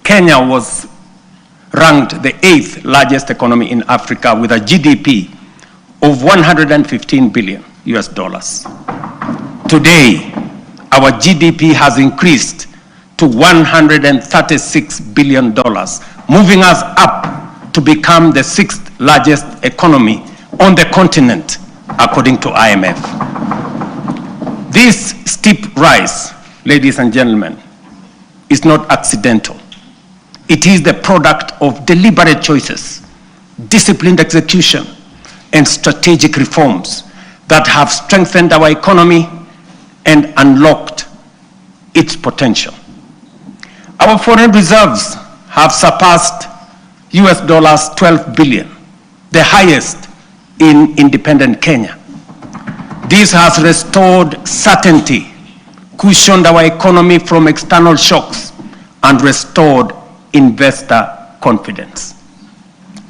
Kenya was ranked the 8th largest economy in Africa with a GDP of 115 billion US dollars. Today, our GDP has increased to $136 billion, moving us up to become the 6th largest economy on the continent, according to IMF. This steep rise, ladies and gentlemen, is not accidental. It is the product of deliberate choices, disciplined execution, and strategic reforms that have strengthened our economy and unlocked its potential. Our foreign reserves have surpassed US dollars 12 billion, the highest in independent Kenya. This has restored certainty, cushioned our economy from external shocks, and restored investor confidence.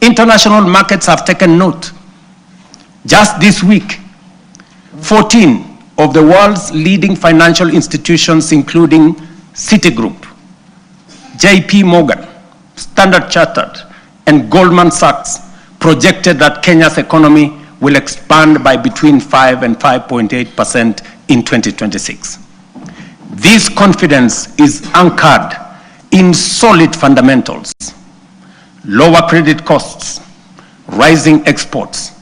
International markets have taken note. Just this week, 14 of the world's leading financial institutions, including Citigroup, JP Morgan, Standard Chartered, and Goldman Sachs, projected that Kenya's economy will expand by between 5 and 5.8% in 2026. This confidence is anchored in solid fundamentals: lower credit costs, rising exports,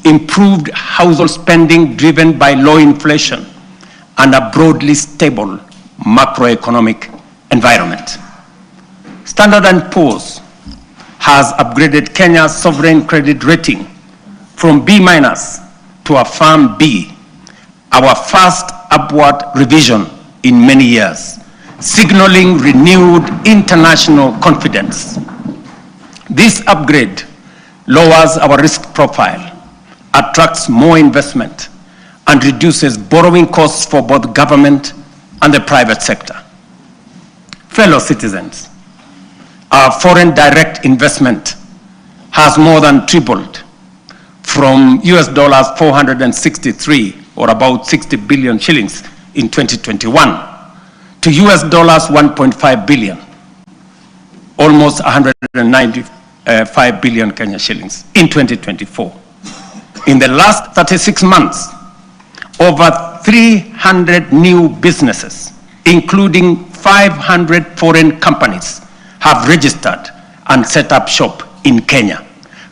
improved household spending driven by low inflation, and a broadly stable macroeconomic environment. Standard & Poor's has upgraded Kenya's sovereign credit rating from B- to a firm B, our first upward revision in many years, signaling renewed international confidence. This upgrade lowers our risk profile, attracts more investment, and reduces borrowing costs for both government and the private sector. Fellow citizens, our foreign direct investment has more than tripled from US dollars 463, or about 60 billion shillings in 2021, to US dollars 1.5 billion, almost 195 billion Kenya shillings in 2024. In the last 36 months, over 300 new businesses, including 500 foreign companies, have registered and set up shop in Kenya,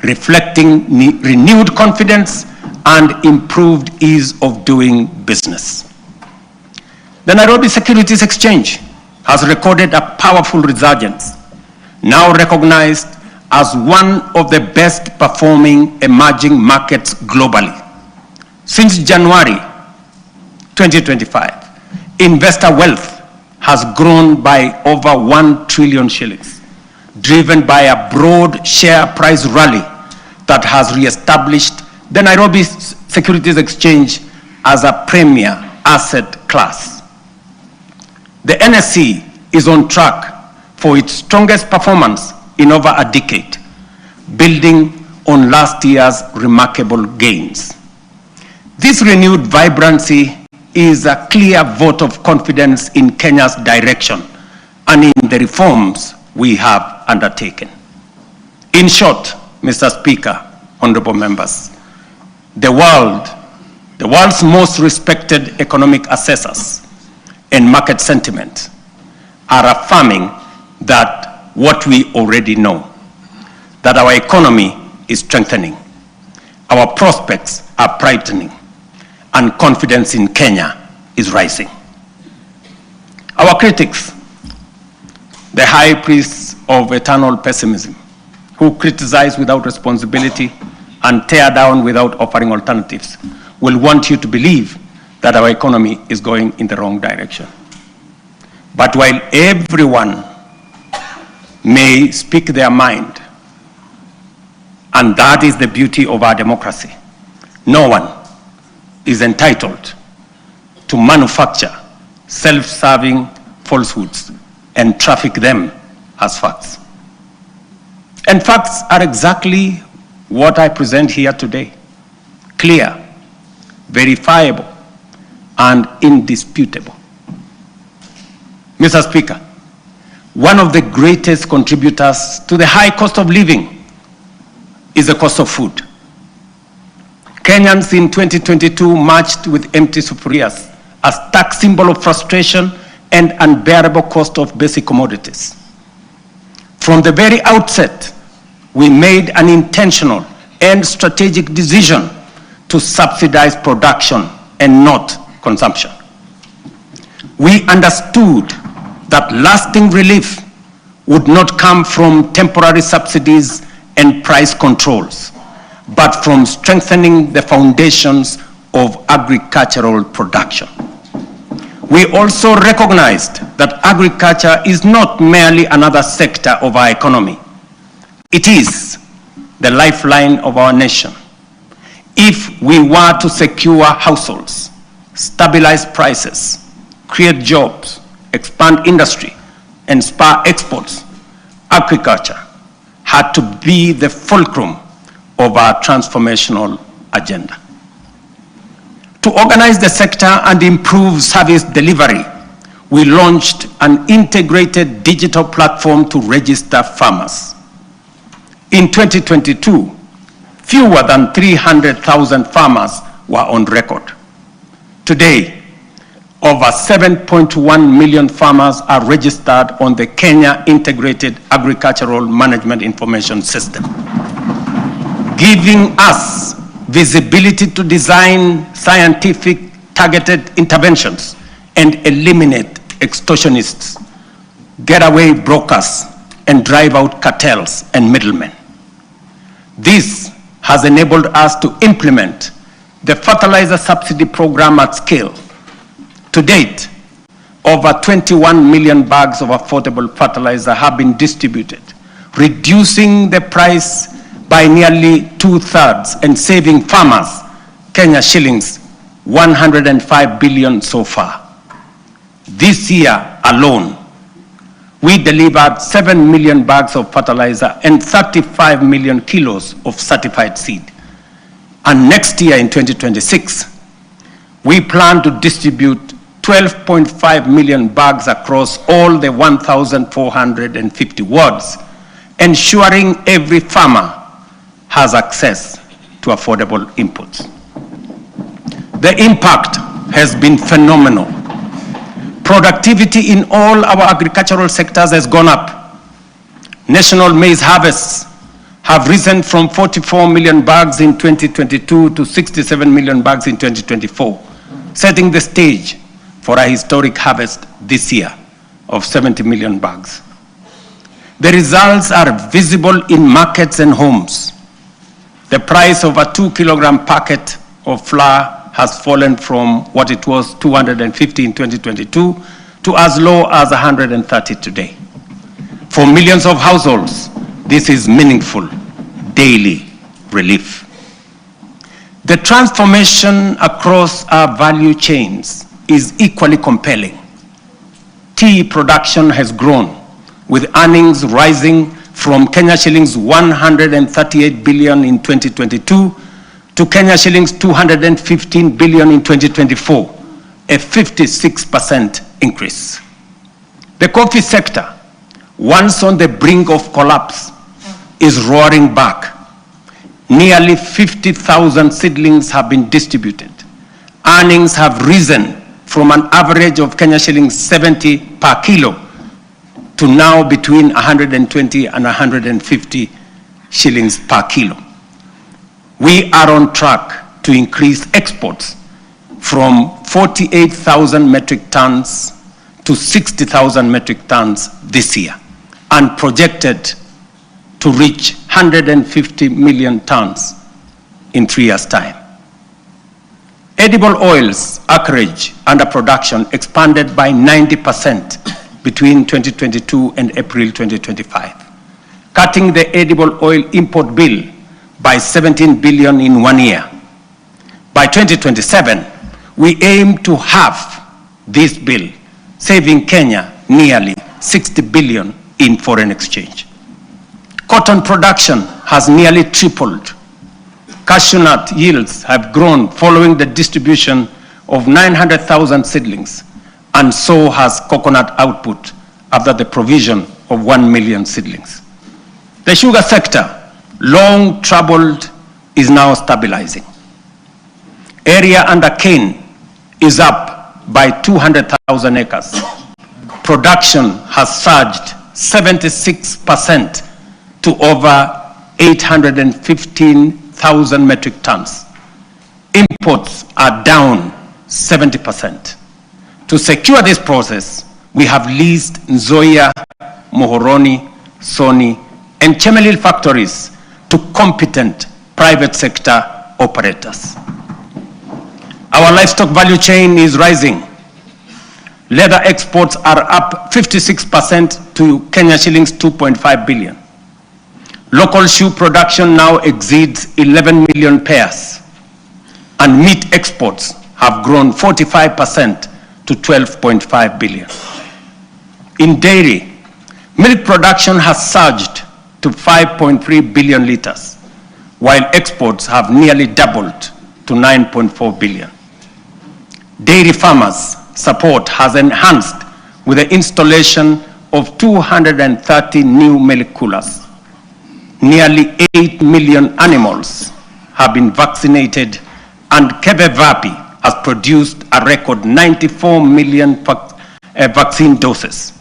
reflecting renewed confidence and improved ease of doing business. The Nairobi Securities Exchange has recorded a powerful resurgence, now recognized as one of the best performing emerging markets globally. Since January 2025, investor wealth has grown by over 1 trillion shillings, driven by a broad share price rally that has reestablished the Nairobi Securities Exchange as a premier asset class. The NSE is on track for its strongest performance in over a decade, building on last year's remarkable gains. This renewed vibrancy is a clear vote of confidence in Kenya's direction and in the reforms we have undertaken. In short, Mr. Speaker, honorable members, the world's most respected economic assessors and market sentiment are affirming that what we already know, that our economy is strengthening, our prospects are brightening, and confidence in Kenya is rising. Our critics, the high priests of eternal pessimism, who criticize without responsibility and tear down without offering alternatives, will want you to believe that our economy is going in the wrong direction. But while everyone may speak their mind, and that is the beauty of our democracy, no one is entitled to manufacture self-serving falsehoods and traffic them as facts. And facts are exactly what I present here today: clear, verifiable, and indisputable. Mr. Speaker, one of the greatest contributors to the high cost of living is the cost of food. Kenyans in 2022 marched with empty sufurias, a stark symbol of frustration and unbearable cost of basic commodities. From the very outset, we made an intentional and strategic decision to subsidize production and not consumption. We understood that lasting relief would not come from temporary subsidies and price controls, but from strengthening the foundations of agricultural production. We also recognized that agriculture is not merely another sector of our economy. It is the lifeline of our nation. If we were to secure households, stabilize prices, create jobs, expand industry, and spur exports, agriculture had to be the fulcrum of our transformational agenda. To organize the sector and improve service delivery, we launched an integrated digital platform to register farmers. In 2022, fewer than 300,000 farmers were on record. Today, over 7.1 million farmers are registered on the Kenya Integrated Agricultural Management Information System, giving us visibility to design scientific targeted interventions and eliminate extortionists, getaway brokers, and drive out cartels and middlemen. This has enabled us to implement the fertilizer subsidy program at scale. To date, over 21 million bags of affordable fertilizer have been distributed, reducing the price by nearly 2/3 and saving farmers Kenya shillings 105 billion so far. This year alone, we delivered 7 million bags of fertilizer and 35 million kilos of certified seed. And next year in 2026, we plan to distribute 12.5 million bags across all the 1,450 wards, ensuring every farmer has access to affordable inputs. The impact has been phenomenal. Productivity in all our agricultural sectors has gone up. National maize harvests have risen from 44 million bags in 2022 to 67 million bags in 2024, setting the stage for a historic harvest this year of 70 million bags. The results are visible in markets and homes. The price of a 2-kilogram packet of flour has fallen from what it was 250 in 2022 to as low as 130 today. For millions of households, this is meaningful daily relief. The transformation across our value chains is equally compelling. Tea production has grown, with earnings rising from Kenya shillings 138 billion in 2022 to Kenya shillings 215 billion in 2024, a 56% increase. The coffee sector, once on the brink of collapse, is roaring back. Nearly 50,000 seedlings have been distributed. Earnings have risen from an average of Kenya shillings 70 per kilo to now between 120 and 150 shillings per kilo. We are on track to increase exports from 48,000 metric tons to 60,000 metric tons this year, and projected to reach 150 million tons in 3 years' time. Edible oils acreage under production expanded by 90% between 2022 and April 2025, cutting the edible oil import bill by 17 billion in 1 year. By 2027, we aim to halve this bill, saving Kenya nearly 60 billion in foreign exchange. Cotton production has nearly tripled. Cashew nut yields have grown following the distribution of 900,000 seedlings, and so has coconut output after the provision of 1 million seedlings. The sugar sector, long troubled, is now stabilizing. Area under cane is up by 200,000 acres. Production has surged 76% to over 815,000 metric tons. Imports are down 70%. To secure this process, we have leased Nzoia, Muhoroni, Soni, and Chemelil factories to competent private sector operators. Our livestock value chain is rising. Leather exports are up 56% to Kenya shillings 2.5 billion. Local shoe production now exceeds 11 million pairs, and meat exports have grown 45% to 12.5 billion. In dairy, milk production has surged to 5.3 billion liters, while exports have nearly doubled to 9.4 billion. Dairy farmers' support has enhanced with the installation of 230 new milk coolers. Nearly 8 million animals have been vaccinated, and Kevevapi has produced a record 94 million vaccine doses,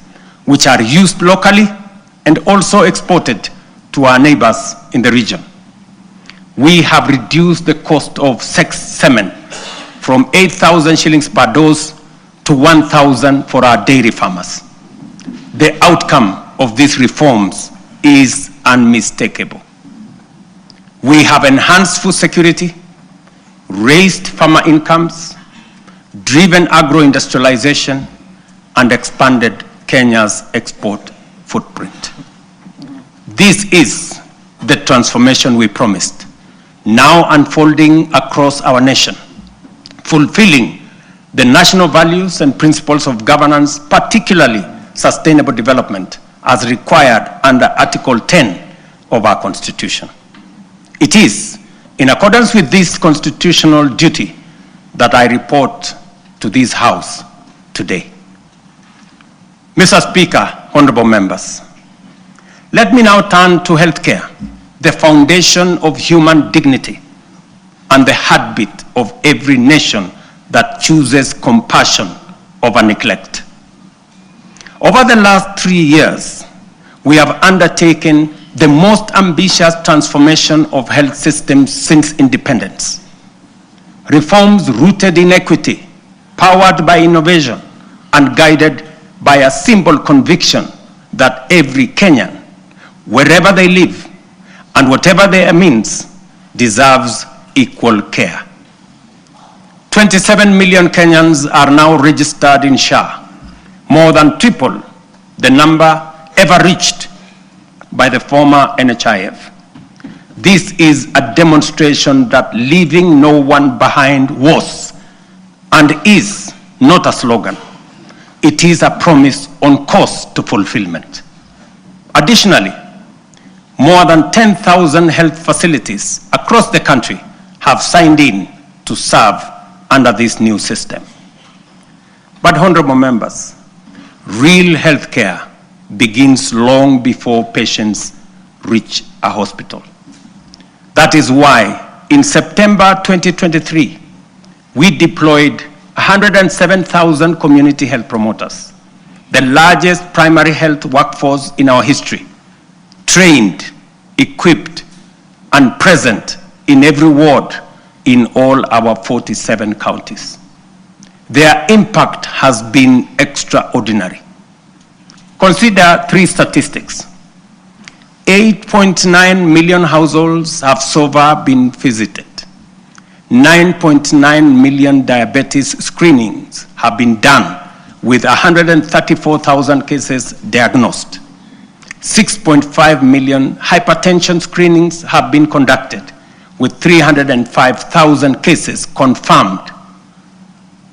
which are used locally and also exported to our neighbors in the region. We have reduced the cost of semen from 8,000 shillings per dose to 1,000 for our dairy farmers. The outcome of these reforms is unmistakable. We have enhanced food security, raised farmer incomes, driven agro-industrialization, and expanded Kenya's export footprint. This is the transformation we promised, now unfolding across our nation, fulfilling the national values and principles of governance, particularly sustainable development, as required under Article 10 of our Constitution. It is in accordance with this constitutional duty that I report to this House today. Mr. Speaker, honorable members, let me now turn to healthcare, the foundation of human dignity and the heartbeat of every nation that chooses compassion over neglect. Over the last 3 years, we have undertaken the most ambitious transformation of health systems since independence. Reforms rooted in equity, powered by innovation, and guided by a simple conviction that every Kenyan, wherever they live and whatever their means, deserves equal care. 27 million Kenyans are now registered in SHA, more than triple the number ever reached by the former NHIF. This is a demonstration that leaving no one behind was and is not a slogan. It is a promise on course to fulfillment. Additionally, more than 10,000 health facilities across the country have signed in to serve under this new system. But honorable members, real health care begins long before patients reach a hospital. That is why in September 2023, we deployed 107,000 community health promoters, the largest primary health workforce in our history, trained, equipped, and present in every ward in all our 47 counties. Their impact has been extraordinary. Consider 3 statistics. 8.9 million households have so far been visited. 9.9 million diabetes screenings have been done with 134,000 cases diagnosed. 6.5 million hypertension screenings have been conducted with 305,000 cases confirmed.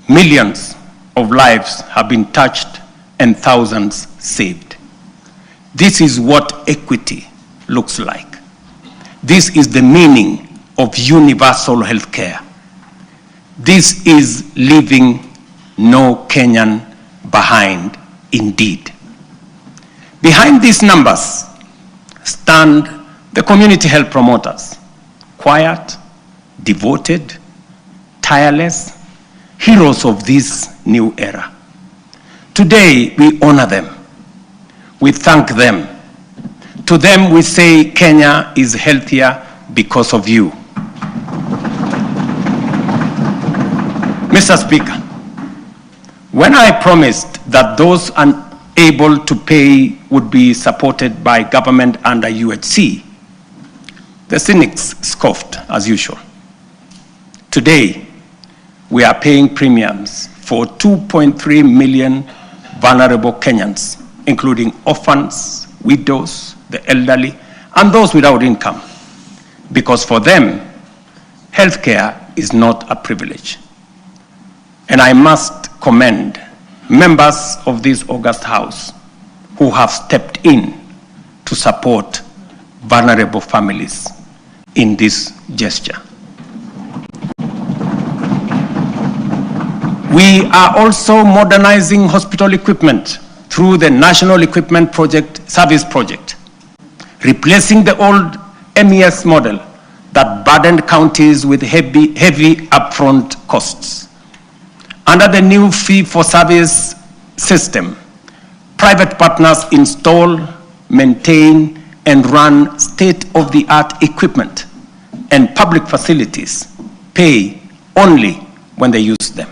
Millions of lives have been touched and thousands saved. This is what equity looks like. This is the meaning of universal health care. This is leaving no Kenyan behind indeed. Behind these numbers stand the community health promoters, quiet, devoted, tireless, heroes of this new era. Today, we honor them. We thank them. To them, we say Kenya is healthier because of you. Mr. Speaker, when I promised that those unable to pay would be supported by government under UHC, the cynics scoffed as usual. Today, we are paying premiums for 2.3 million vulnerable Kenyans, including orphans, widows, the elderly, and those without income, because for them, healthcare is not a privilege. And I must commend members of this august House who have stepped in to support vulnerable families in this gesture. We are also modernizing hospital equipment through the National Equipment Service Project, replacing the old MES model that burdened counties with heavy upfront costs. Under the new fee-for-service system, private partners install, maintain, and run state-of-the-art equipment, and public facilities pay only when they use them.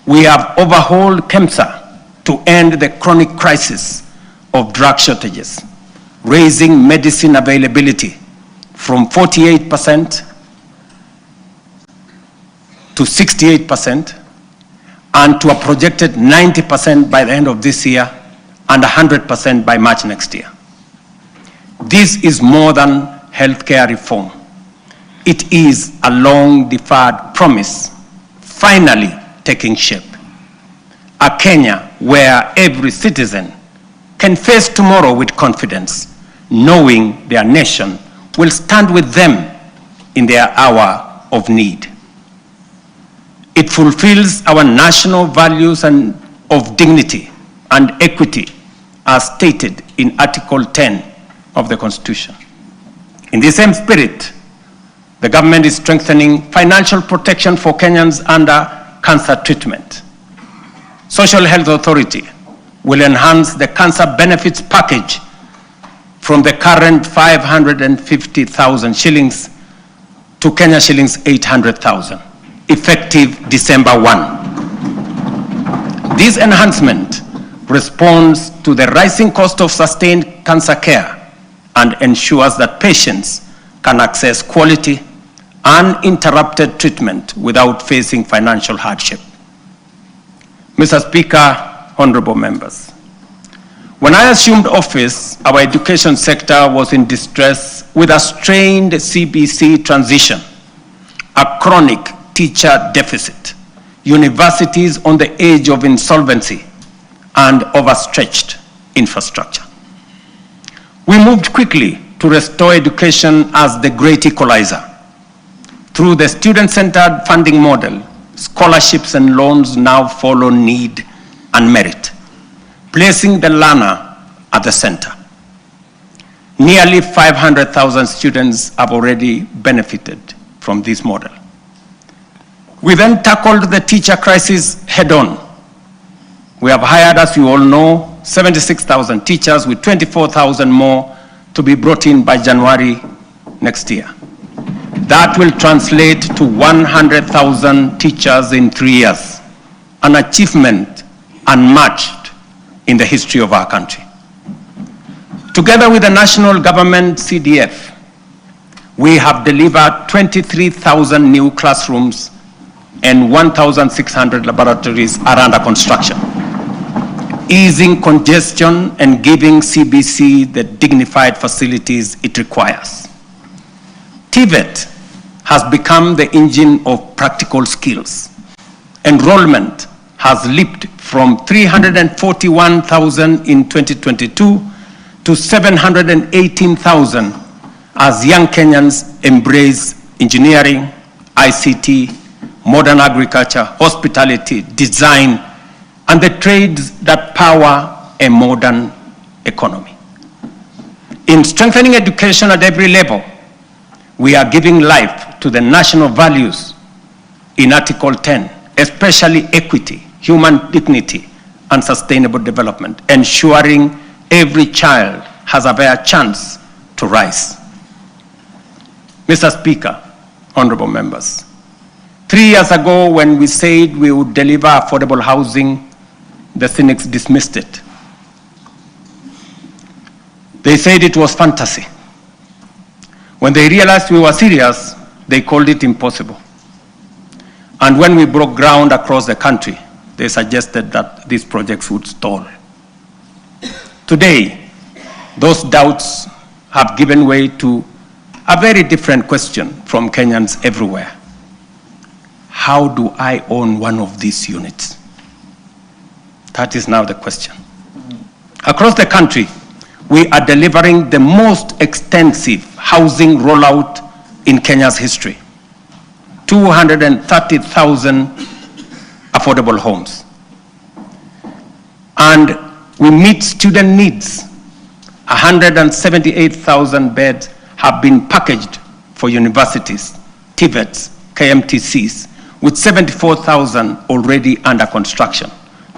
We have overhauled KEMSA to end the chronic crisis of drug shortages, raising medicine availability from 48% to 68%, and to a projected 90% by the end of this year and 100% by March next year. This is more than healthcare reform. It is a long-deferred promise, finally taking shape. A Kenya where every citizen can face tomorrow with confidence, knowing their nation will stand with them in their hour of need. It fulfills our national values of dignity and equity as stated in Article 10 of the Constitution. In the same spirit, the government is strengthening financial protection for Kenyans under cancer treatment. Social Health Authority will enhance the cancer benefits package from the current 550,000 shillings to Kenya shillings 800,000, effective December 1. This enhancement responds to the rising cost of sustained cancer care and ensures that patients can access quality, uninterrupted treatment without facing financial hardship. Mr. Speaker, honorable members, when I assumed office, our education sector was in distress with a strained CBC transition, a chronic teacher deficit, universities on the edge of insolvency, and overstretched infrastructure. We moved quickly to restore education as the great equalizer. Through the student-centered funding model, scholarships and loans now follow need and merit, placing the learner at the center. Nearly 500,000 students have already benefited from this model. We then tackled the teacher crisis head-on. We have hired, as you all know, 76,000 teachers with 24,000 more to be brought in by January next year. That will translate to 100,000 teachers in 3 years, an achievement unmatched in the history of our country. Together with the national government CDF, we have delivered 23,000 new classrooms and 1,600 laboratories are under construction, easing congestion and giving CBC the dignified facilities it requires. TVET has become the engine of practical skills. Enrollment has leaped from 341,000 in 2022 to 718,000 as young Kenyans embrace engineering, ICT, modern agriculture, hospitality, design, and the trades that power a modern economy. In strengthening education at every level, we are giving life to the national values in Article 10, especially equity, human dignity, and sustainable development, ensuring every child has a fair chance to rise. Mr. Speaker, honorable members, 3 years ago when we said we would deliver affordable housing, the cynics dismissed it. They said it was fantasy. When they realized we were serious, they called it impossible. And when we broke ground across the country, they suggested that these projects would stall. Today, those doubts have given way to a very different question from Kenyans everywhere. How do I own one of these units? That is now the question. Across the country, we are delivering the most extensive housing rollout in Kenya's history. 230,000 affordable homes. And we meet student needs. 178,000 beds have been packaged for universities, TVETs, KMTCs, with 74,000 already under construction,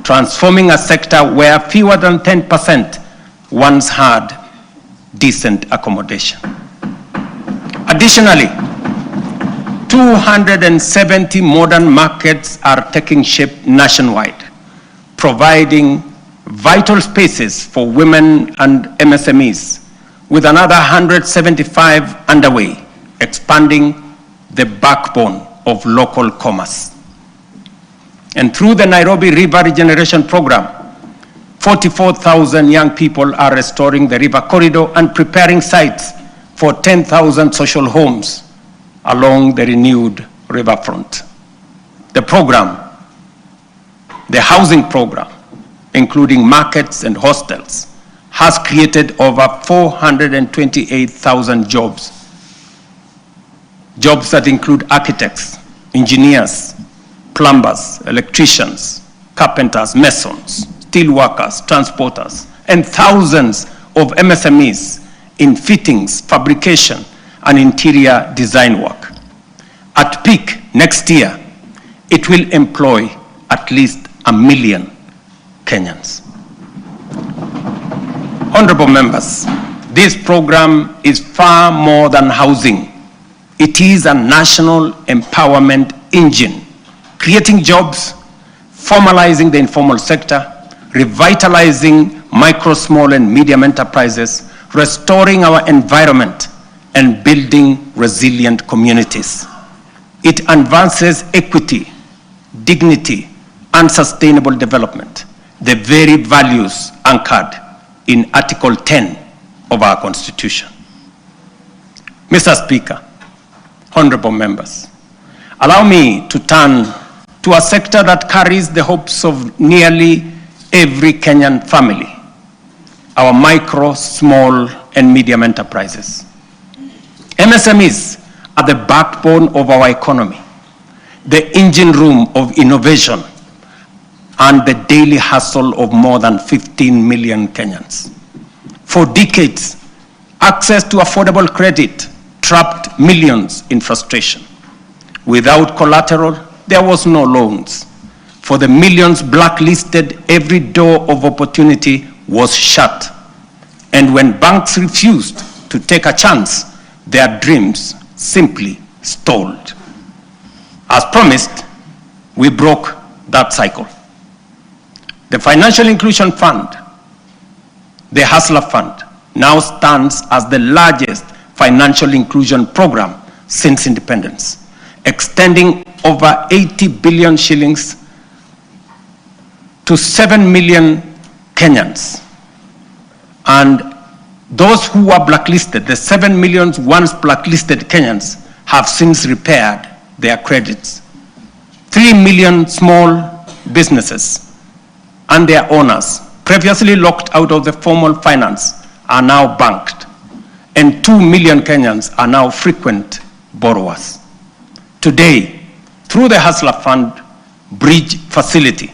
transforming a sector where fewer than 10% once had decent accommodation. Additionally, 270 modern markets are taking shape nationwide, providing vital spaces for women and MSMEs, with another 175 underway, expanding the backbone of local commerce. And through the Nairobi River Regeneration Program, 44,000 young people are restoring the river corridor and preparing sites for 10,000 social homes along the renewed riverfront. The program, the housing program, including markets and hostels, has created over 428,000 jobs. Jobs that include architects, engineers, plumbers, electricians, carpenters, masons, steel workers, transporters, and thousands of MSMEs in fittings, fabrication, and interior design work. At peak next year, it will employ at least 1 million Kenyans. Honorable members, this program is far more than housing. It is a national empowerment engine, creating jobs, formalizing the informal sector, revitalizing micro, small, and medium enterprises, restoring our environment, and building resilient communities. It advances equity, dignity, and sustainable development, the very values anchored in Article 10 of our Constitution. Mr. Speaker, honorable members, allow me to turn to a sector that carries the hopes of nearly every Kenyan family, our micro, small, and medium enterprises. MSMEs are the backbone of our economy, the engine room of innovation, and the daily hustle of more than 15 million Kenyans. For decades, access to affordable credit trapped millions in frustration. Without collateral, there was no loans. For the millions blacklisted, every door of opportunity was shut. And when banks refused to take a chance, their dreams simply stalled. As promised, we broke that cycle. The Financial Inclusion Fund, the Hustler Fund, now stands as the largest financial inclusion program since independence, extending over 80 billion shillings to 7 million Kenyans. And those who were blacklisted, the 7 million once blacklisted Kenyans, have since repaired their credits. 3 million small businesses and their owners, previously locked out of the formal finance, are now banked. And 2 million Kenyans are now frequent borrowers. Today, through the Hustler Fund Bridge Facility,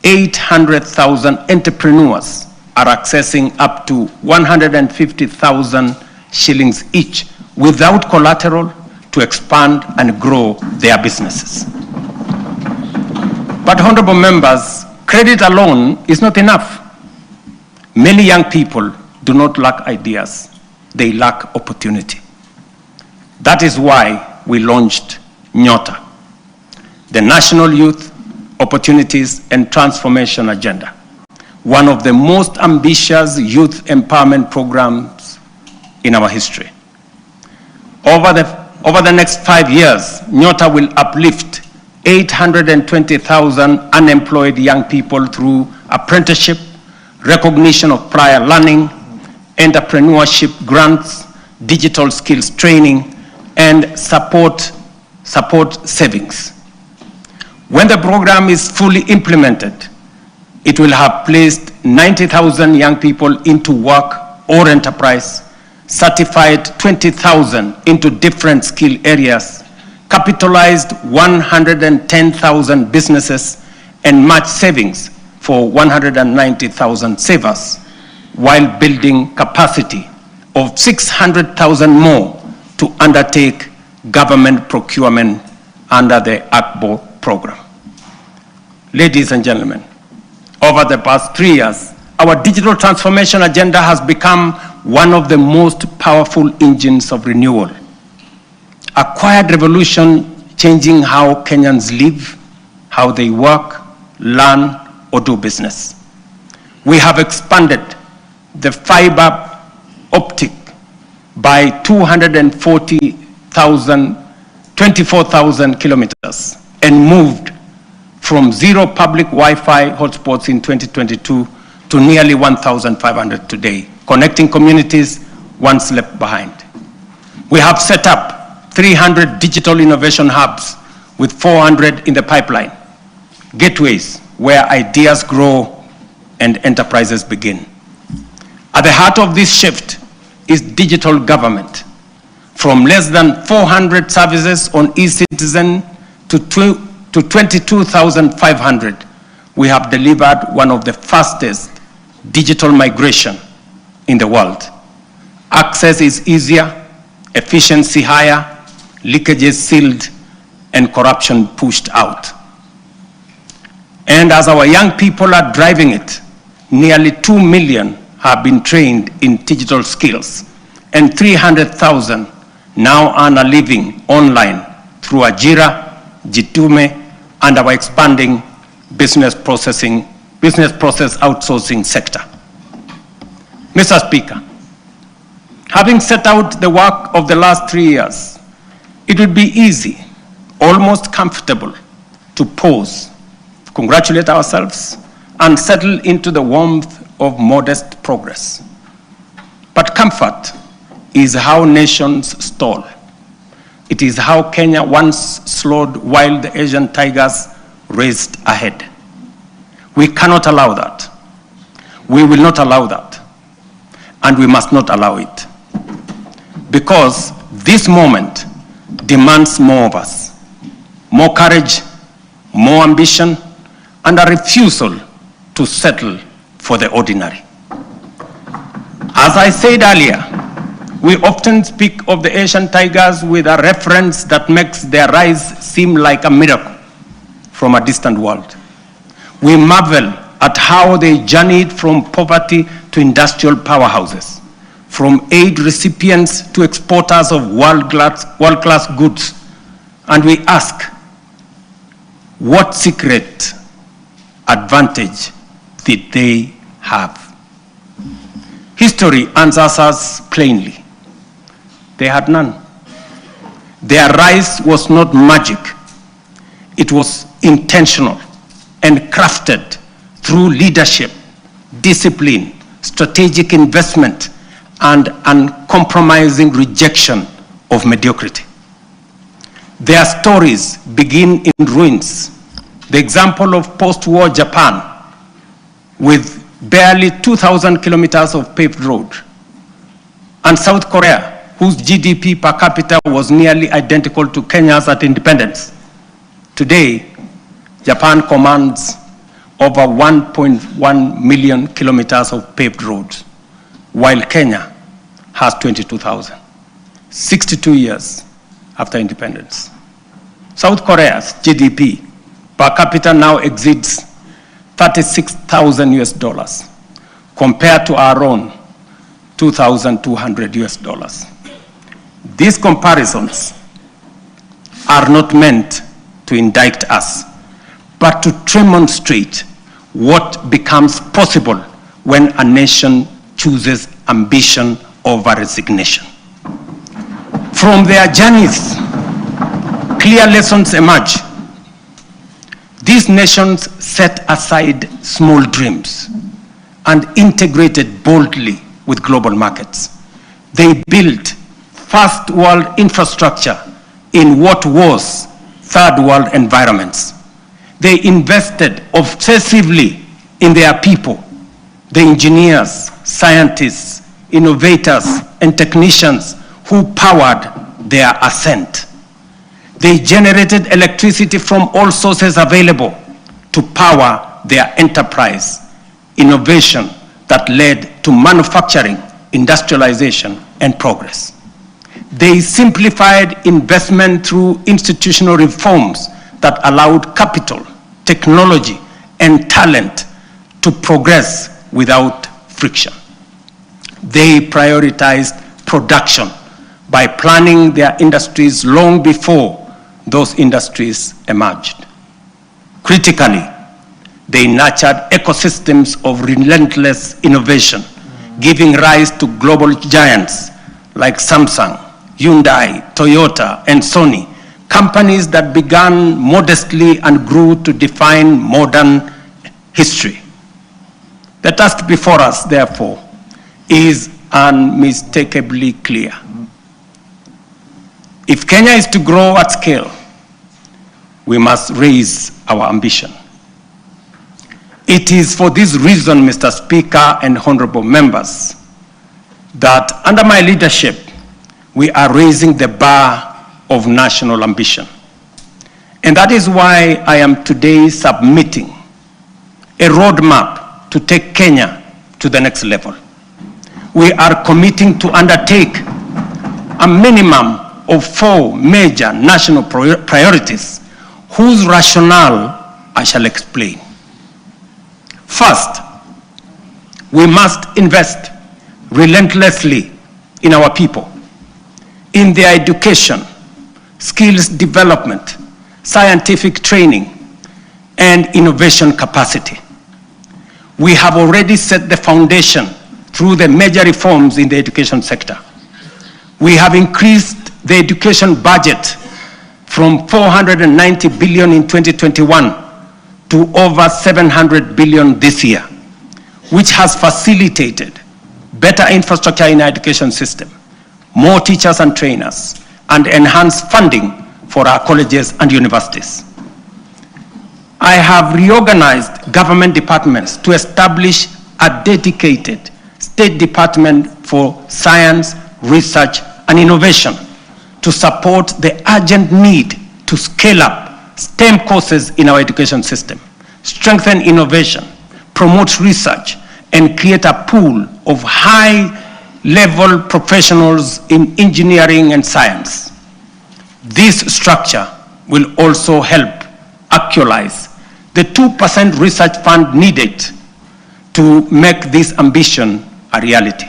800,000 entrepreneurs are accessing up to 150,000 shillings each without collateral to expand and grow their businesses. But honorable members, credit alone is not enough. Many young people do not lack ideas, they lack opportunity. That is why we launched Nyota, the National Youth Opportunities and Transformation Agenda, one of the most ambitious youth empowerment programs in our history. Over the next 5 years, Nyota will uplift 820,000 unemployed young people through apprenticeship, recognition of prior learning, entrepreneurship grants, digital skills training, and support savings. When the program is fully implemented, it will have placed 90,000 young people into work or enterprise, certified 20,000 into different skill areas, capitalized 110,000 businesses, and matched savings for 190,000 savers, while building capacity of 600,000 more to undertake government procurement under the ACBO program. Ladies and gentlemen, over the past 3 years, our digital transformation agenda has become one of the most powerful engines of renewal. A quiet revolution changing how Kenyans live, how they work, learn, or do business. We have expanded the fiber optic by 24,000 kilometers and moved from 0 public Wi-Fi hotspots in 2022 to nearly 1,500 today, connecting communities once left behind. We have set up 300 digital innovation hubs with 400 in the pipeline, gateways where ideas grow and enterprises begin. At the heart of this shift is digital government. From less than 400 services on eCitizen to 22,500, we have delivered one of the fastest digital migration in the world. Access is easier, efficiency higher, leakages sealed, and corruption pushed out. And as our young people are driving it, nearly 2 million have been trained in digital skills, and 300,000 now earn a living online through Ajira, Jitume, and our expanding business process outsourcing sector. Mr. Speaker, having set out the work of the last 3 years, it would be easy, almost comfortable, to pause, congratulate ourselves, and settle into the warmth of modest progress. But comfort is how nations stall. It is how Kenya once slowed while the Asian tigers raced ahead. We cannot allow that. We will not allow that. And we must not allow it. Because this moment demands more of us. More courage, more ambition, and a refusal to settle for the ordinary. As I said earlier, we often speak of the Asian tigers with a reference that makes their rise seem like a miracle from a distant world. We marvel at how they journeyed from poverty to industrial powerhouses, from aid recipients to exporters of world-class goods. And we ask, what secret advantage did they have? History answers us plainly. They had none. Their rise was not magic. It was intentional and crafted through leadership, discipline, strategic investment, and uncompromising rejection of mediocrity. Their stories begin in ruins. The example of post-war Japan, with barely 2,000 kilometers of paved road, and South Korea, whose GDP per capita was nearly identical to Kenya's at independence. Today, Japan commands over 1.1 million kilometers of paved roads, while Kenya has 22,000, 62 years after independence. South Korea's GDP per capita now exceeds 36,000 US dollars, compared to our own 2,200 US dollars. These comparisons are not meant to indict us, but to demonstrate what becomes possible when a nation chooses ambition over resignation. From their journeys, clear lessons emerge. These nations set aside small dreams and integrated boldly with global markets. They built first world infrastructure in what was third world environments. They invested obsessively in their people, the engineers, scientists, innovators, and technicians who powered their ascent. They generated electricity from all sources available to power their enterprise, innovation that led to manufacturing, industrialization, and progress. They simplified investment through institutional reforms that allowed capital, technology, and talent to progress without friction. They prioritized production by planning their industries long before those industries emerged. Critically, they nurtured ecosystems of relentless innovation, giving rise to global giants like Samsung, Hyundai, Toyota, and Sony, companies that began modestly and grew to define modern history. The task before us, therefore, is unmistakably clear. If Kenya is to grow at scale, we must raise our ambition. It is for this reason, Mr. Speaker and honorable members, that under my leadership, we are raising the bar of national ambition. And that is why I am today submitting a roadmap to take Kenya to the next level. We are committing to undertake a minimum of 4 major national priorities whose rationale I shall explain. First, we must invest relentlessly in our people, in their education, skills development, scientific training, and innovation capacity. We have already set the foundation through the major reforms in the education sector. We have increased the education budget from 490 billion in 2021 to over 700 billion this year, which has facilitated better infrastructure in our education system, more teachers and trainers, and enhanced funding for our colleges and universities. I have reorganized government departments to establish a dedicated State Department for Science, Research, and Innovation to support the urgent need to scale up STEM courses in our education system, strengthen innovation, promote research, and create a pool of high-level professionals in engineering and science. This structure will also help actualize the 2% research fund needed to make this ambition a reality.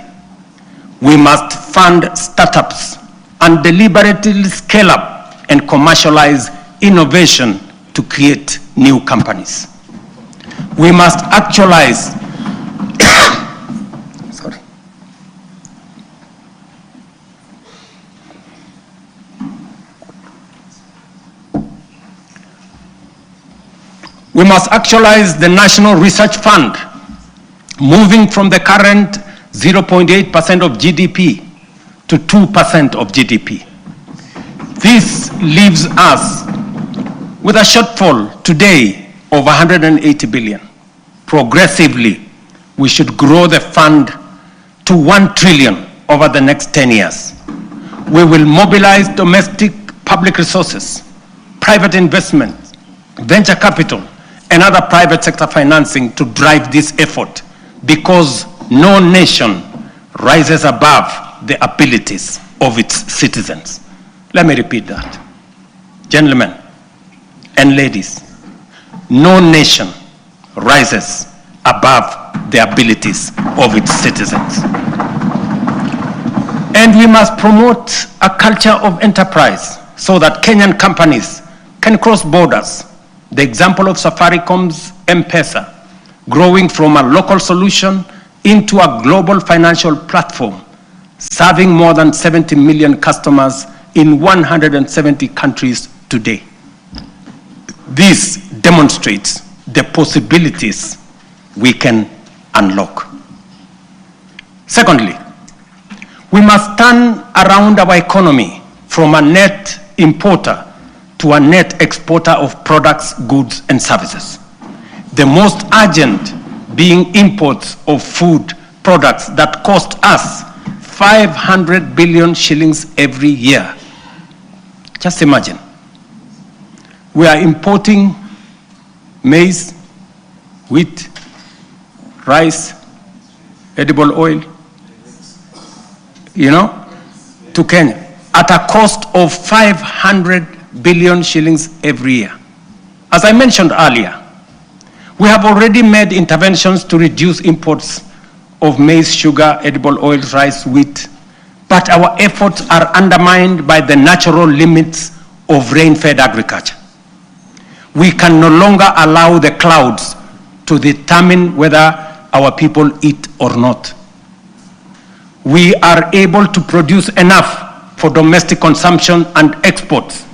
We must fund startups and deliberately scale up and commercialize innovation to create new companies. We must actualize We must actualize the National Research Fund, moving from the current 0.8% of GDP to 2% of GDP. This leaves us with a shortfall today of 180 billion. Progressively, we should grow the fund to 1 trillion over the next 10 years. We will mobilize domestic public resources, private investment, venture capital, and other private sector financing to drive this effort, because no nation rises above the abilities of its citizens. Let me repeat that. Gentlemen and ladies, no nation rises above the abilities of its citizens. And we must promote a culture of enterprise so that Kenyan companies can cross borders. The example of Safaricom's M-Pesa, growing from a local solution into a global financial platform, serving more than 70 million customers in 170 countries today. This demonstrates the possibilities we can unlock. Secondly, we must turn around our economy from a net importer to a net exporter of products, goods, and services. The most urgent being imports of food products that cost us 500 billion shillings every year. Just imagine. We are importing maize, wheat, rice, edible oil, to Kenya at a cost of 500 billion shillings every year. As I mentioned earlier, we have already made interventions to reduce imports of maize, sugar, edible oils, rice, wheat, but our efforts are undermined by the natural limits of rain-fed agriculture. We can no longer allow the clouds to determine whether our people eat or not. We are able to produce enough for domestic consumption and exports.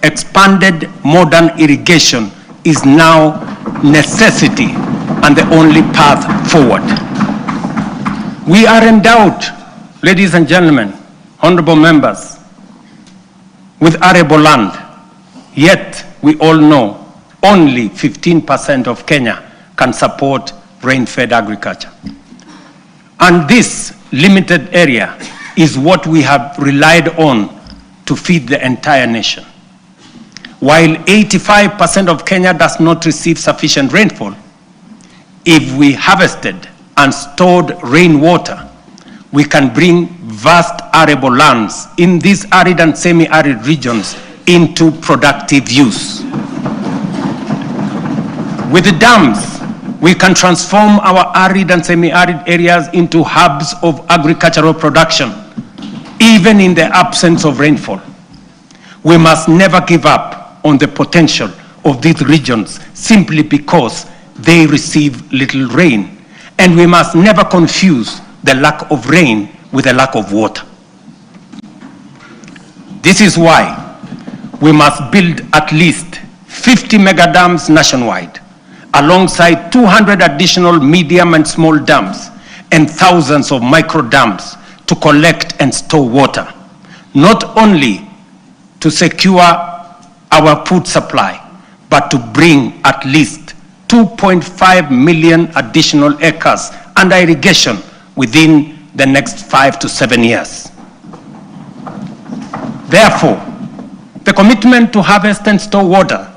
Expanded modern irrigation is now necessity and the only path forward. We are endowed, ladies and gentlemen, honorable members, with arable land, yet we all know only 15% of Kenya can support rain-fed agriculture. And this limited area is what we have relied on to feed the entire nation. While 85% of Kenya does not receive sufficient rainfall, if we harvested and stored rainwater, we can bring vast arable lands in these arid and semi-arid regions into productive use. With the dams, we can transform our arid and semi-arid areas into hubs of agricultural production, even in the absence of rainfall. We must never give up on the potential of these regions simply because they receive little rain. And we must never confuse the lack of rain with the lack of water. This is why we must build at least 50 mega dams nationwide, alongside 200 additional medium and small dams and thousands of micro dams to collect and store water, not only to secure our food supply, but to bring at least 2.5 million additional acres under irrigation within the next 5 to 7 years. Therefore, the commitment to harvest and store water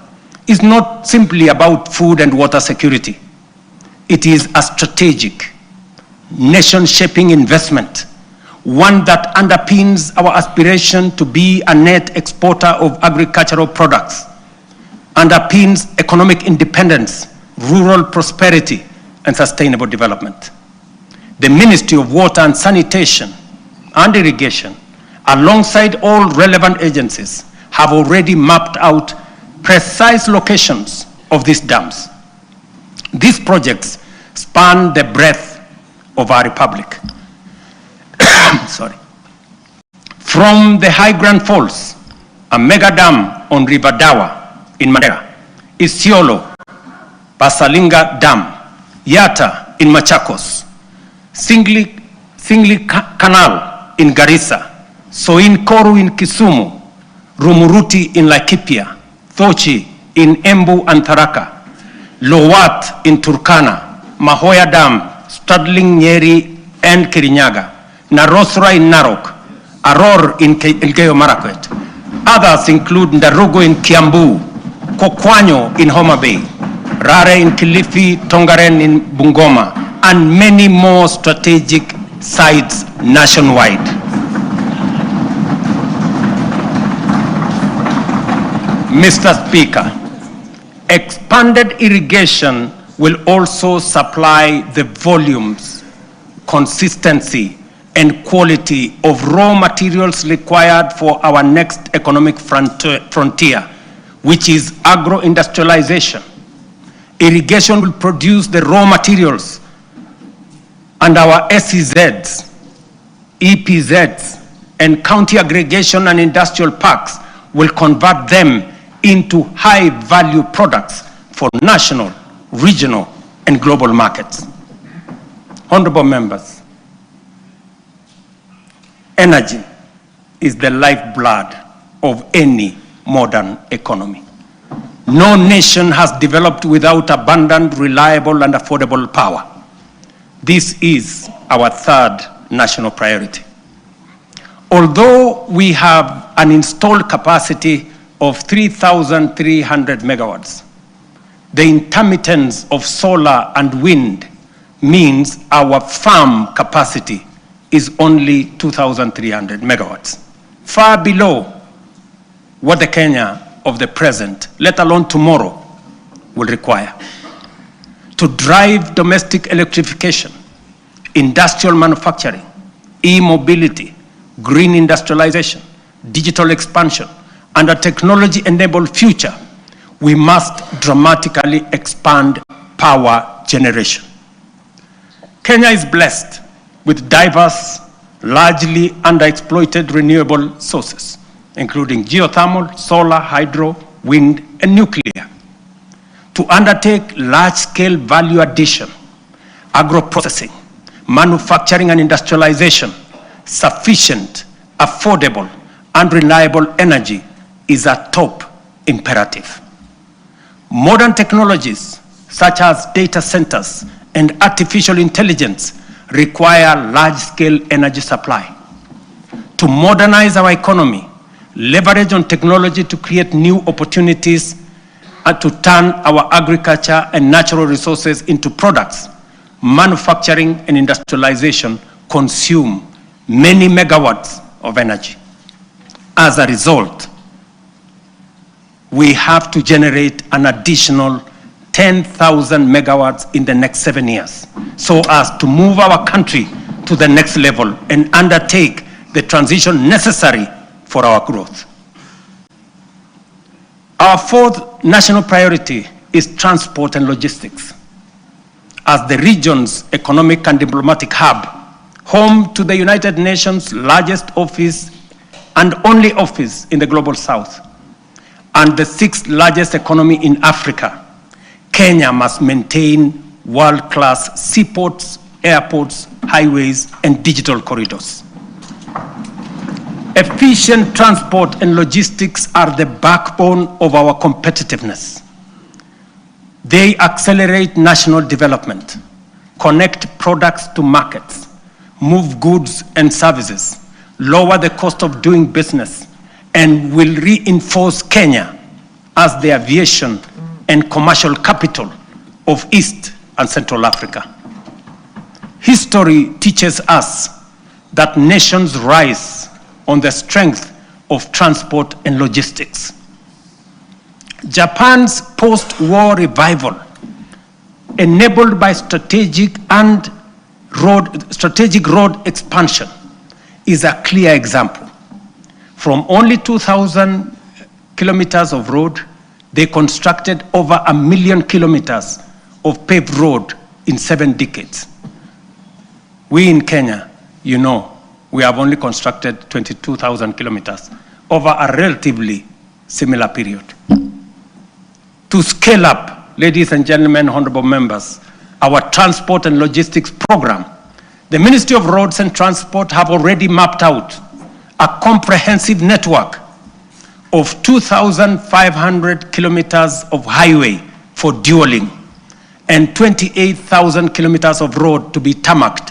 is not simply about food and water security. It is a strategic, nation-shaping investment, one that underpins our aspiration to be a net exporter of agricultural products, underpins economic independence, rural prosperity, and sustainable development. The Ministry of Water and Sanitation and Irrigation, alongside all relevant agencies, have already mapped out precise locations of these dams. These projects span the breadth of our republic. Sorry. From the High Grand Falls, a mega dam on River Dawa in Mandera, Isiolo, Pasalinga Dam, Yata in Machakos, Singli Canal in Garissa, Soin Koru in Kisumu, Rumuruti in Laikipia, Thochi in Embu and Tharaka, Lowat in Turkana, Mahoya Dam, Studling, Nyeri and Kirinyaga, Narosra in Narok, Aror in Elgeyo Marakwet. Others include Ndarugu in Kiambu, Kokwanyo in Homa Bay, Rare in Kilifi, Tongaren in Bungoma, and many more strategic sites nationwide. Mr. Speaker, expanded irrigation will also supply the volumes, consistency, and quality of raw materials required for our next economic frontier, which is agro-industrialization. Irrigation will produce the raw materials, and our SEZs, EPZs, and county aggregation and industrial parks will convert them into high-value products for national, regional, and global markets. Honorable members, energy is the lifeblood of any modern economy. No nation has developed without abundant, reliable, and affordable power. This is our third national priority. Although we have an installed capacity of 3,300 megawatts, the intermittence of solar and wind means our farm capacity is only 2,300 megawatts, far below what the Kenya of the present, let alone tomorrow, will require. To drive domestic electrification, industrial manufacturing, e-mobility, green industrialization, digital expansion, and a technology-enabled future, we must dramatically expand power generation. Kenya is blessed with diverse, largely underexploited renewable sources, including geothermal, solar, hydro, wind, and nuclear. To undertake large-scale value addition, agro-processing, manufacturing and industrialization, sufficient, affordable, and reliable energy is a top imperative. Modern technologies such as data centers and artificial intelligence require large-scale energy supply. To modernize our economy, leverage on technology to create new opportunities, and to turn our agriculture and natural resources into products, manufacturing and industrialization consume many megawatts of energy. As a result, we have to generate an additional 10,000 megawatts in the next 7 years so as to move our country to the next level and undertake the transition necessary for our growth. Our fourth national priority is transport and logistics. As the region's economic and diplomatic hub, home to the United Nations' largest office and only office in the global south, and the sixth largest economy in Africa, Kenya must maintain world-class seaports, airports, highways, and digital corridors. Efficient transport and logistics are the backbone of our competitiveness. They accelerate national development, connect products to markets, move goods and services, lower the cost of doing business, and will reinforce Kenya as the aviation and commercial capital of East and Central Africa. History teaches us that nations rise on the strength of transport and logistics. Japan's post-war revival, enabled by strategic road expansion, is a clear example. From only 2,000 kilometers of road, they constructed over 1 million kilometers of paved road in 7 decades. We in Kenya, you know, we have only constructed 22,000 kilometers over a relatively similar period. To scale up, ladies and gentlemen, honorable members, our transport and logistics program, the Ministry of Roads and Transport have already mapped out a comprehensive network of 2,500 kilometers of highway for dualing and 28,000 kilometers of road to be tarmacked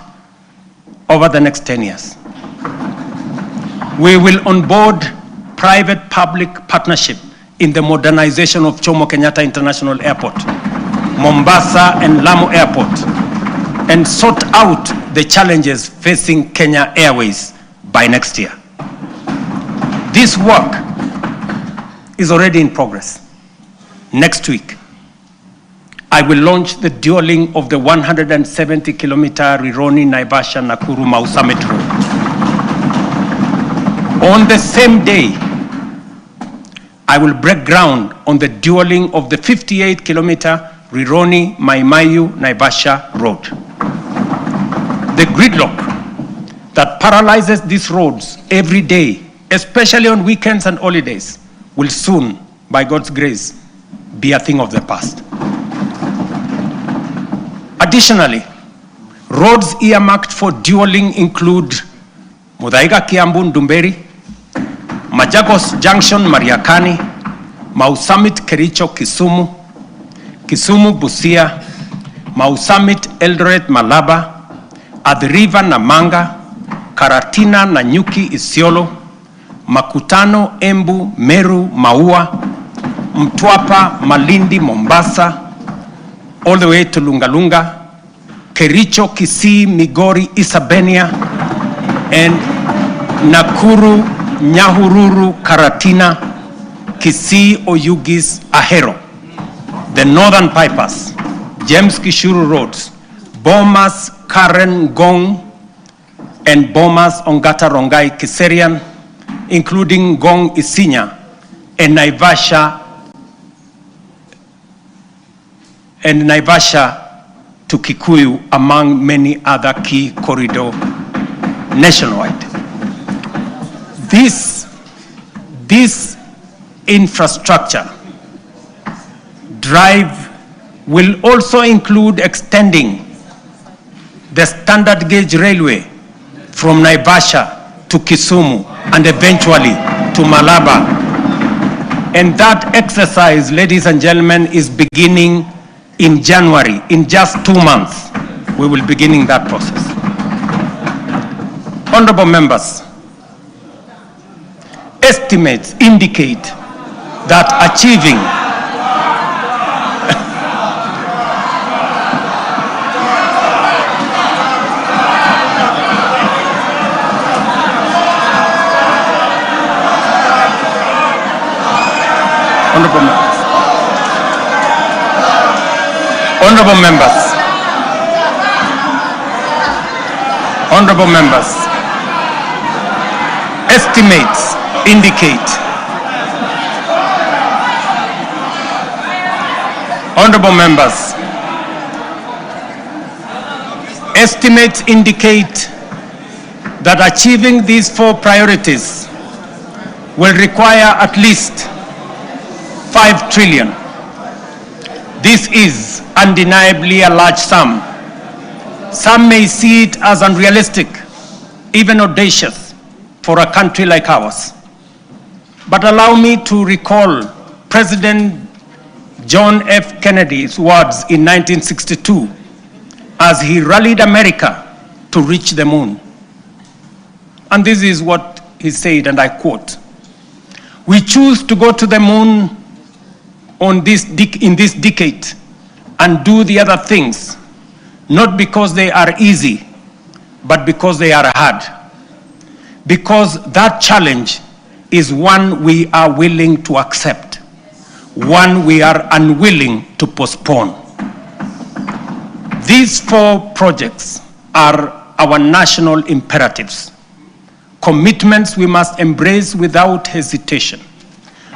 over the next 10 years. We will onboard private-public partnership in the modernization of Jomo Kenyatta International Airport. Mombasa, and Lamu Airport, and sort out the challenges facing Kenya Airways by next year. This work is already in progress. Next week, I will launch the dualling of the 170-kilometer Rironi-Naivasha-Nakuru-Mau Summit Road. On the same day, I will break ground on the dualling of the 58-kilometer Rironi-Maimayu-Naivasha road. The gridlock that paralyzes these roads every day, especially on weekends and holidays, will soon, by God's grace, be a thing of the past. Additionally, roads earmarked for dualling include Muthaiga Kiambu Ndumberi, Machakos Junction Mariakani, Mau Summit Kericho Kisumu, Kisumu Busia, Mau Summit Eldoret Malaba, Athi River Namanga, Karatina Nanyuki Isiolo, Makutano Embu Meru Maua, Mtwapa Malindi Mombasa, all the way to Lungalunga, Kericho Kisii Migori Isabenia, and Nakuru Nyahururu Karatina Kisii Oyugis Ahero. The northern bypass, James Gishuru roads, Bomas Karen Gong, and Bomas Ongata Rongai Kiserian, including Gong Isinya and Naivasha to Kikuyu, among many other key corridors nationwide. This infrastructure drive will also include extending the standard gauge railway from Naivasha to Kisumu and eventually to Malaba. And that exercise, ladies and gentlemen, is beginning in January. In just 2 months, we will be beginning that process. Honorable members, estimates indicate that achieving Honorable members, estimates indicate that achieving these 4 priorities will require at least 5 trillion. This is undeniably a large sum. Some may see it as unrealistic, even audacious, for a country like ours. But allow me to recall President John F. Kennedy's words in 1962 as he rallied America to reach the moon. And this is what he said, and I quote, "We choose to go to the moon in this decade and do the other things, not because they are easy, but because they are hard. Because that challenge is one we are willing to accept, one we are unwilling to postpone." These 4 projects are our national imperatives, commitments we must embrace without hesitation,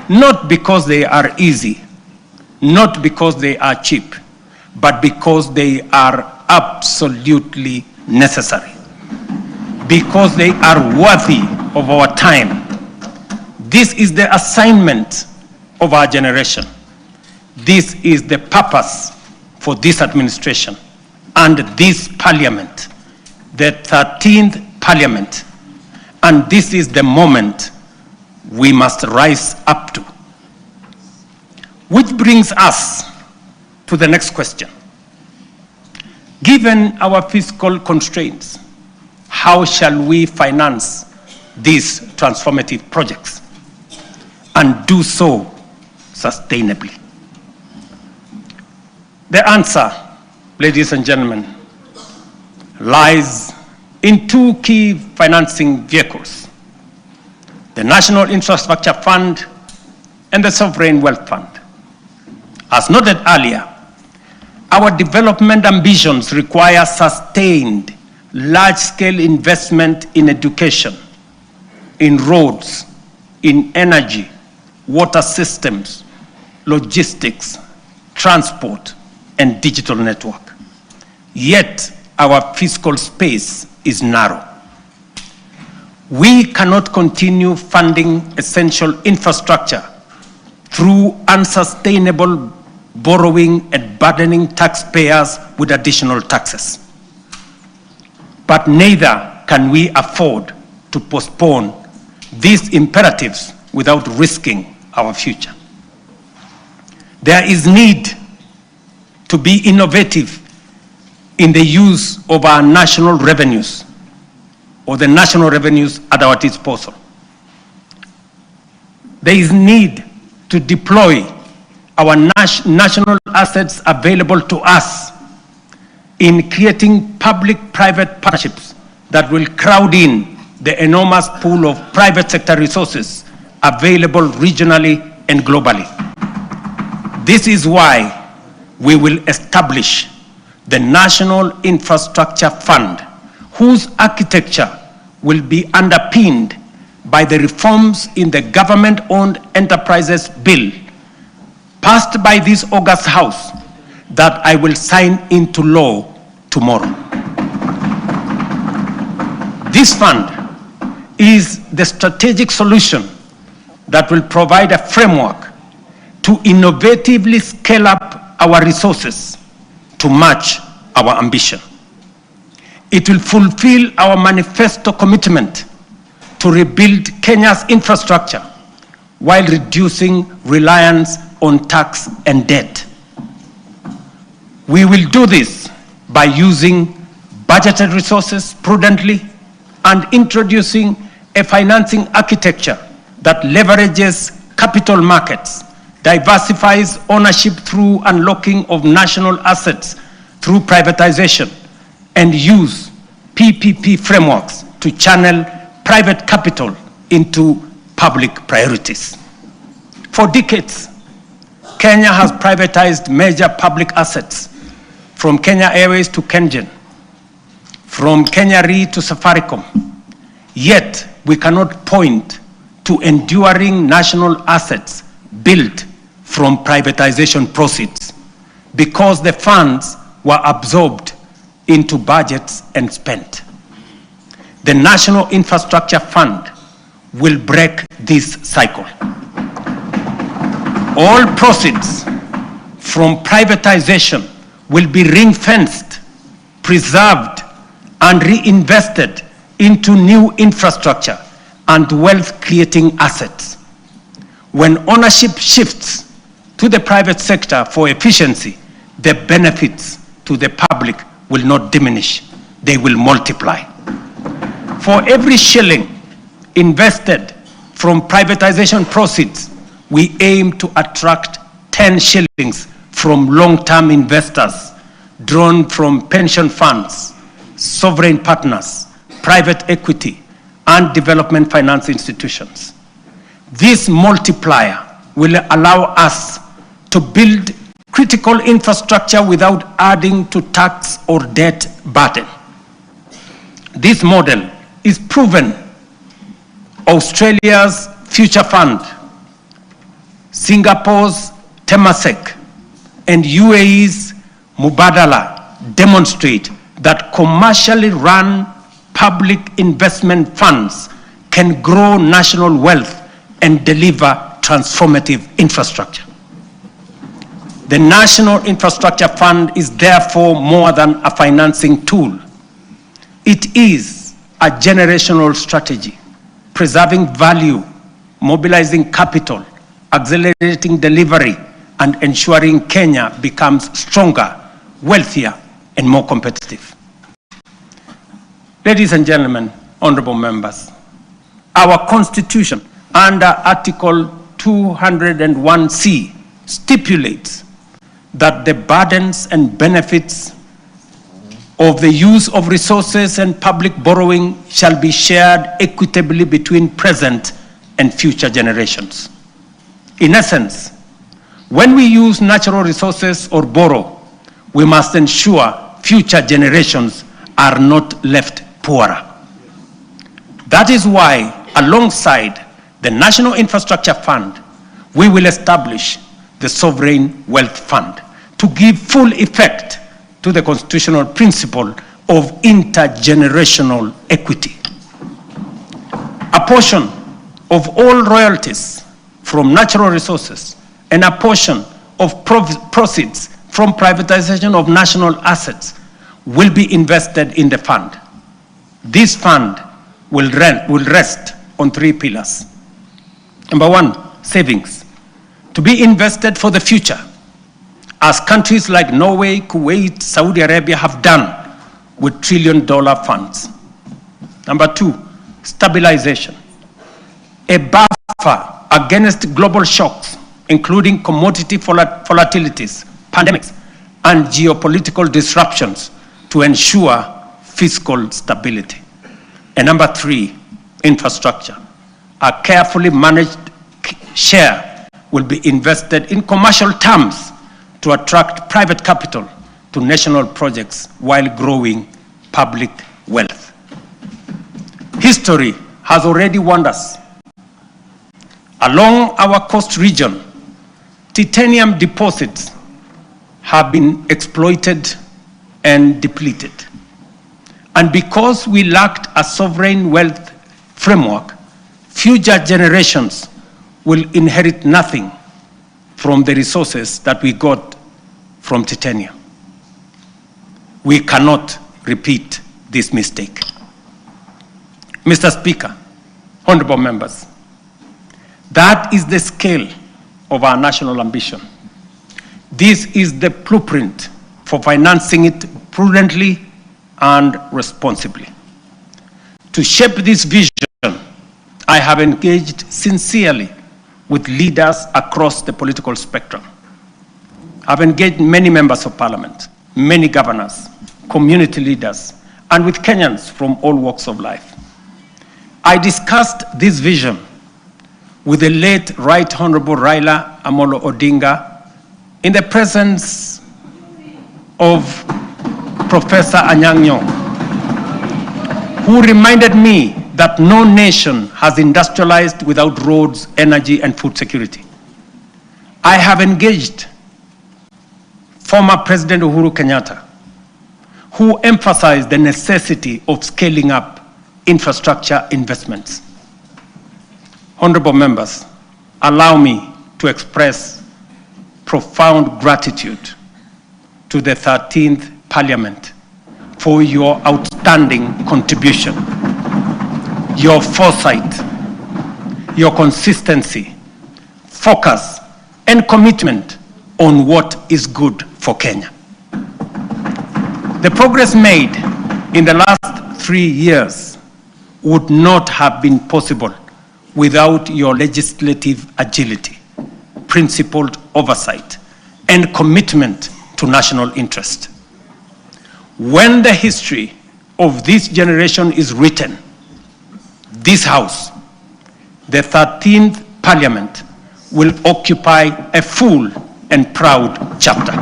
not because they are easy, not because they are cheap, but because they are absolutely necessary, because they are worthy of our time. This is the assignment of our generation. This is the purpose for this administration and this parliament, the 13th parliament. And this is the moment we must rise up to. Which brings us to the next question. Given our fiscal constraints, how shall we finance these transformative projects and do so sustainably? The answer, ladies and gentlemen, lies in two key financing vehicles: the National Infrastructure Fund and the Sovereign Wealth Fund. As noted earlier, our development ambitions require sustained, large-scale investment in education, in roads, in energy, water systems, logistics, transport, and digital network. Yet, our fiscal space is narrow. We cannot continue funding essential infrastructure through unsustainable borrowing and burdening taxpayers with additional taxes. But neither can we afford to postpone these imperatives without risking our future. There is need to be innovative in the use of our national revenues, or the national revenues at our disposal. There is need to deploy our national assets available to us in creating public-private partnerships that will crowd in the enormous pool of private sector resources available regionally and globally. This is why we will establish the National Infrastructure Fund, whose architecture will be underpinned by the reforms in the Government-Owned Enterprises Bill passed by this august House that I will sign into law tomorrow. This fund is the strategic solution that will provide a framework to innovatively scale up our resources to match our ambition. It will fulfill our manifesto commitment to rebuild Kenya's infrastructure while reducing reliance on tax and debt. We will do this by using budgeted resources prudently and introducing a financing architecture that leverages capital markets, diversifies ownership through unlocking of national assets through privatization, and use PPP frameworks to channel private capital into public priorities. For decades, Kenya has privatized major public assets, from Kenya Airways to KenGen, from Kenya Re to Safaricom. Yet, we cannot point to enduring national assets built from privatization proceeds because the funds were absorbed into budgets and spent. The National Infrastructure Fund will break this cycle. All proceeds from privatization will be ring-fenced, preserved, and reinvested into new infrastructure and wealth-creating assets. When ownership shifts to the private sector for efficiency, the benefits to the public will not diminish, they will multiply. For every shilling invested from privatization proceeds, we aim to attract 10 shillings from long-term investors drawn from pension funds, sovereign partners, private equity, and development finance institutions. This multiplier will allow us to build critical infrastructure without adding to tax or debt burden. This model is proven. Australia's Future Fund, Singapore's Temasek, and UAE's Mubadala demonstrate that commercially run public investment funds can grow national wealth and deliver transformative infrastructure. The National Infrastructure Fund is therefore more than a financing tool. It is a generational strategy, preserving value, mobilizing capital, accelerating delivery, and ensuring Kenya becomes stronger, wealthier, and more competitive. Ladies and gentlemen, honorable members, our Constitution under Article 201C stipulates that the burdens and benefits of the use of resources and public borrowing shall be shared equitably between present and future generations. In essence, when we use natural resources or borrow, we must ensure future generations are not left poorer. That is why, alongside the National Infrastructure Fund, we will establish the Sovereign Wealth Fund to give full effect to the constitutional principle of intergenerational equity. A portion of all royalties from natural resources and a portion of proceeds from privatization of national assets will be invested in the fund. This fund will rest on 3 pillars. Number 1, savings, to be invested for the future, as countries like Norway, Kuwait, Saudi Arabia have done with trillion-dollar funds. Number 2, stabilization, a buffer against global shocks, including commodity volatilities, pandemics, and geopolitical disruptions to ensure fiscal stability. And number 3, infrastructure. A carefully managed share will be invested in commercial terms to attract private capital to national projects while growing public wealth. History has already warned us. Along our coast region, titanium deposits have been exploited and depleted. And because we lacked a sovereign wealth framework, future generations will inherit nothing from the resources that we got from titanium. We cannot repeat this mistake. Mr. Speaker, honorable members, that is the scale of our national ambition. This is the blueprint for financing it prudently and responsibly. To shape this vision, I have engaged sincerely with leaders across the political spectrum. I've engaged many members of parliament, many governors, community leaders, and with Kenyans from all walks of life. I discussed this vision with the late Right Honorable Raila Amolo Odinga in the presence of Professor Anyang' Nyong'o, who reminded me that no nation has industrialized without roads, energy, and food security. I have engaged former President Uhuru Kenyatta, who emphasized the necessity of scaling up infrastructure investments. Honorable members, allow me to express profound gratitude to the 13th Parliament for your outstanding contribution, your foresight, your consistency, focus, and commitment on what is good for Kenya. The progress made in the last 3 years would not have been possible without your legislative agility, principled oversight, and commitment to national interest. When the history of this generation is written, this House, the 13th Parliament, will occupy a full and proud chapter.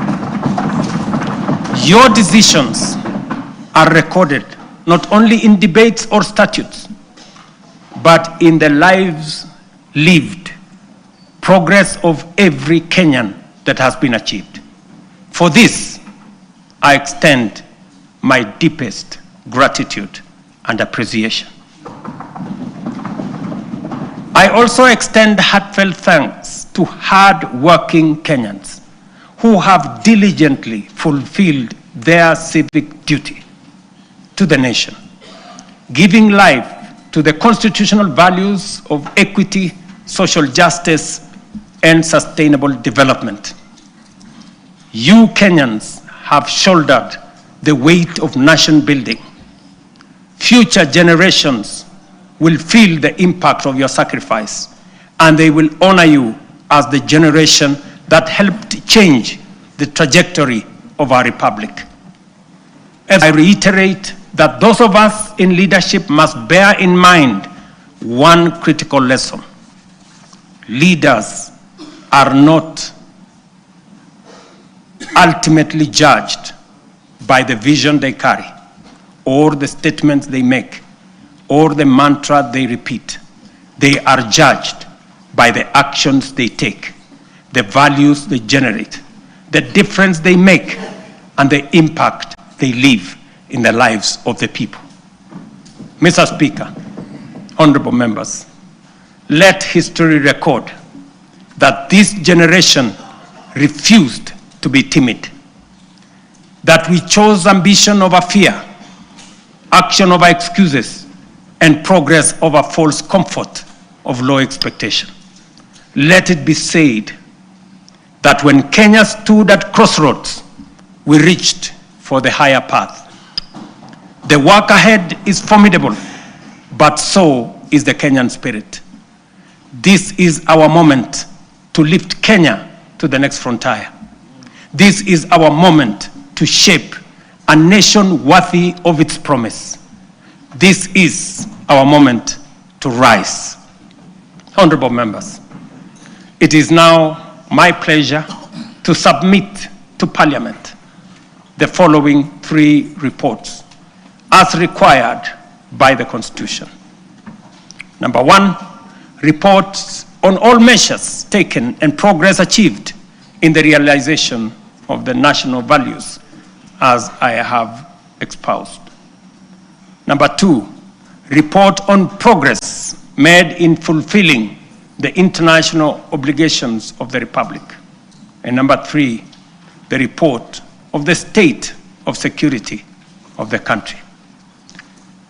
Your decisions are recorded not only in debates or statutes, but in the lives lived, progress of every Kenyan that has been achieved. For this, I extend my deepest gratitude and appreciation. I also extend heartfelt thanks to hard-working Kenyans who have diligently fulfilled their civic duty to the nation, giving life to the constitutional values of equity, social justice, and sustainable development. You Kenyans have shouldered the weight of nation building. Future generations will feel the impact of your sacrifice, and they will honor you as the generation that helped change the trajectory of our republic. As I reiterate that those of us in leadership must bear in mind one critical lesson. Leaders are not ultimately judged by the vision they carry, or the statements they make, or the mantra they repeat. They are judged by the actions they take, the values they generate, the difference they make, and the impact they leave in the lives of the people. Mr. Speaker, honorable members, let history record that this generation refused to be timid, that we chose ambition over fear, action over excuses, and progress over false comfort of low expectation. Let it be said that when Kenya stood at crossroads, we reached for the higher path. The work ahead is formidable, but so is the Kenyan spirit. This is our moment to lift Kenya to the next frontier. This is our moment to shape a nation worthy of its promise. This is our moment to rise. Honorable members, it is now my pleasure to submit to Parliament the following 3 reports as required by the Constitution. Number 1, reports on all measures taken and progress achieved in the realization of the national values as I have espoused. Number 2, report on progress made in fulfilling the international obligations of the Republic. And number 3, the report of the state of security of the country.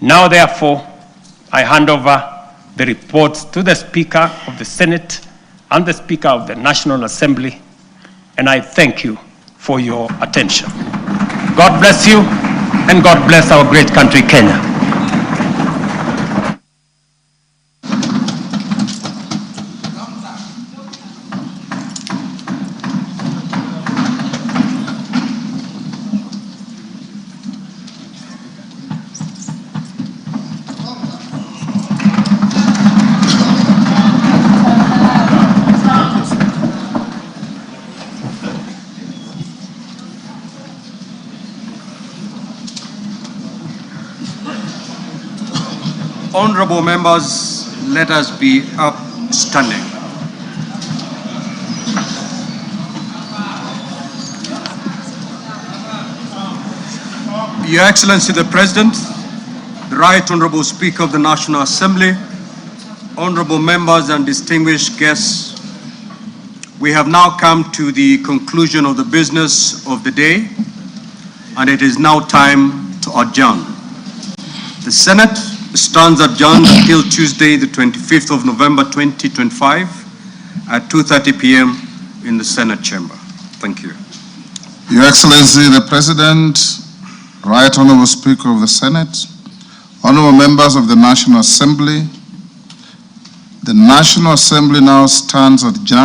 Now, therefore, I hand over the reports to the Speaker of the Senate and the Speaker of the National Assembly, and I thank you for your attention. God bless you, and God bless our great country, Kenya. Honorable members, let us be upstanding. Your Excellency the President, the Right Honorable Speaker of the National Assembly, honorable members and distinguished guests, we have now come to the conclusion of the business of the day, and it is now time to adjourn. The Senate stands adjourned until Tuesday, the 25th of November 2025 at 2:30 p.m. in the Senate chamber. Thank you. Your Excellency the President, Right Honorable Speaker of the Senate, honorable members of the National Assembly, the National Assembly now stands adjourned.